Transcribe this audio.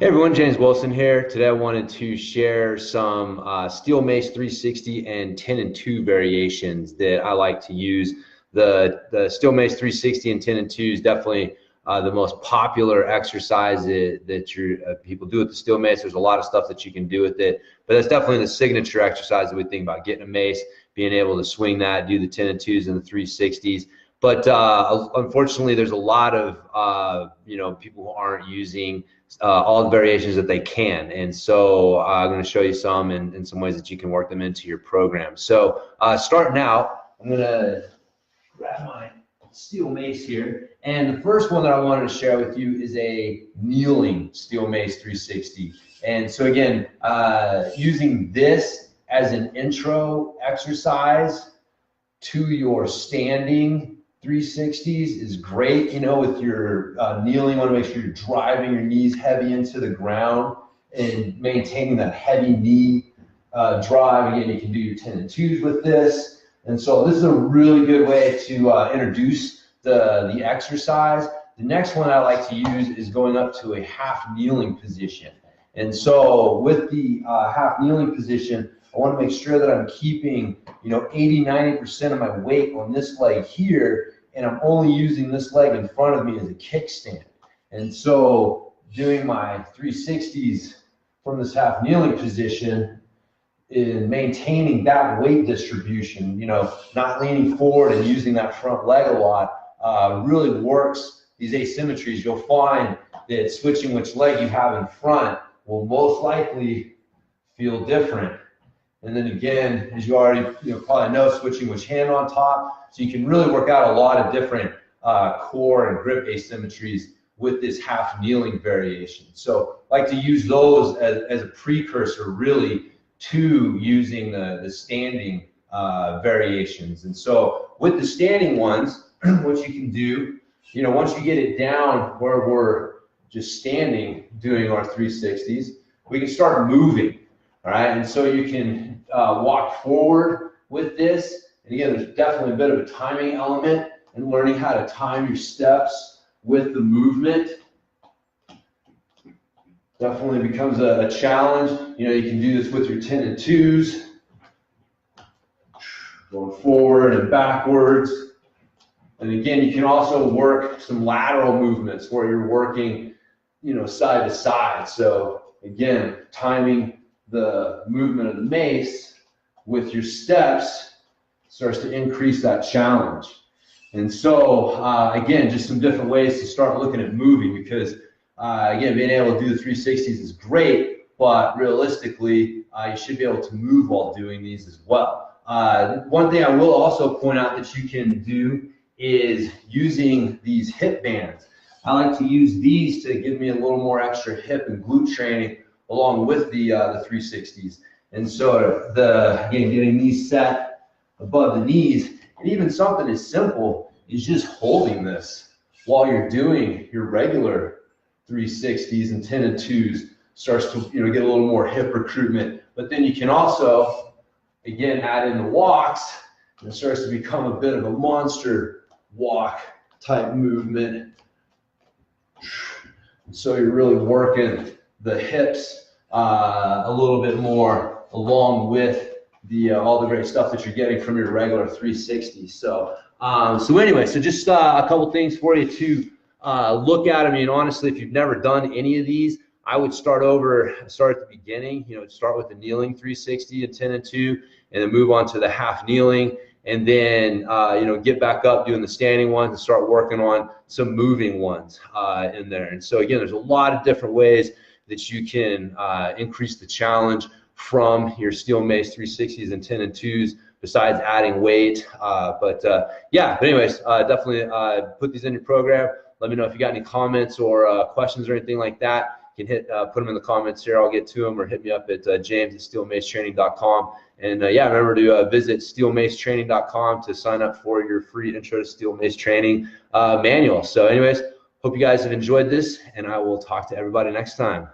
Hey everyone, James Wilson here. Today I wanted to share some Steel Mace 360 and 10 and 2 variations that I like to use. The Steel Mace 360 and 10 and 2 is definitely the most popular exercise that people do with the Steel Mace. There's a lot of stuff that you can do with it, but that's definitely the signature exercise that we think about: getting a mace, being able to swing that, do the 10 and 2s and the 360s. But unfortunately, there's a lot of people who aren't using all the variations that they can. And so I'm going to show you some and some ways that you can work them into your program. So starting out, I'm going to grab my Steel Mace here. And the first one that I wanted to share with you is a kneeling Steel Mace 360. And so again, using this as an intro exercise to your standing 360s is great. You know, with your kneeling, you want to make sure you're driving your knees heavy into the ground and maintaining that heavy knee drive. Again, you can do your 10 and 2s with this. And so this is a really good way to introduce the exercise. The next one I like to use is going up to a half kneeling position. And so with the half kneeling position, I want to make sure that I'm keeping, 80–90% of my weight on this leg here, and I'm only using this leg in front of me as a kickstand. And so doing my 360s from this half kneeling position in maintaining that weight distribution, not leaning forward and using that front leg a lot, really works these asymmetries. You'll find that switching which leg you have in front will most likely feel different. And then again, as you already probably know, switching which hand on top. So you can really work out a lot of different core and grip asymmetries with this half kneeling variation. So I like to use those as a precursor really to using the standing variations. And so with the standing ones, what you can do, once you get it down where we're just standing doing our 360s, we can start moving. All right, and so you can walk forward with this. And again, there's definitely a bit of a timing element in learning how to time your steps with the movement. Definitely becomes a challenge. You can do this with your 10 and 2s, going forward and backwards. And again, you can also work some lateral movements where you're working, side to side. So again, timing the movement of the mace with your steps starts to increase that challenge. And so again, just some different ways to start looking at moving, because again, being able to do the 360s is great, but realistically you should be able to move while doing these as well. One thing I will also point out that you can do is using these hip bands. I like to use these to give me a little more extra hip and glute training along with the 360s. And so again, getting these set above the knees, and even something as simple as just holding this while you're doing your regular 360s and 10 and 2s starts to get a little more hip recruitment. But then you can also, again, add in the walks, and it starts to become a bit of a monster walk type movement. So you're really working the hips a little bit more along with all the great stuff that you're getting from your regular 360. So anyway, so just a couple things for you to look at. I mean, honestly, if you've never done any of these, I would start at the beginning. Start with the kneeling 360 and 10 and 2, and then move on to the half kneeling, and then get back up doing the standing ones and start working on some moving ones in there. And so again, there's a lot of different ways that you can increase the challenge from your Steel Mace 360s and 10 and 2s besides adding weight. But anyways, definitely put these in your program. Let me know if you got any comments or questions or anything like that. You can put them in the comments here. I'll get to them, or hit me up at james@steelmacetraining.com. And remember to visit steelmacetraining.com to sign up for your free Intro to Steel Mace Training manual. So anyways, hope you guys have enjoyed this, and I will talk to everybody next time.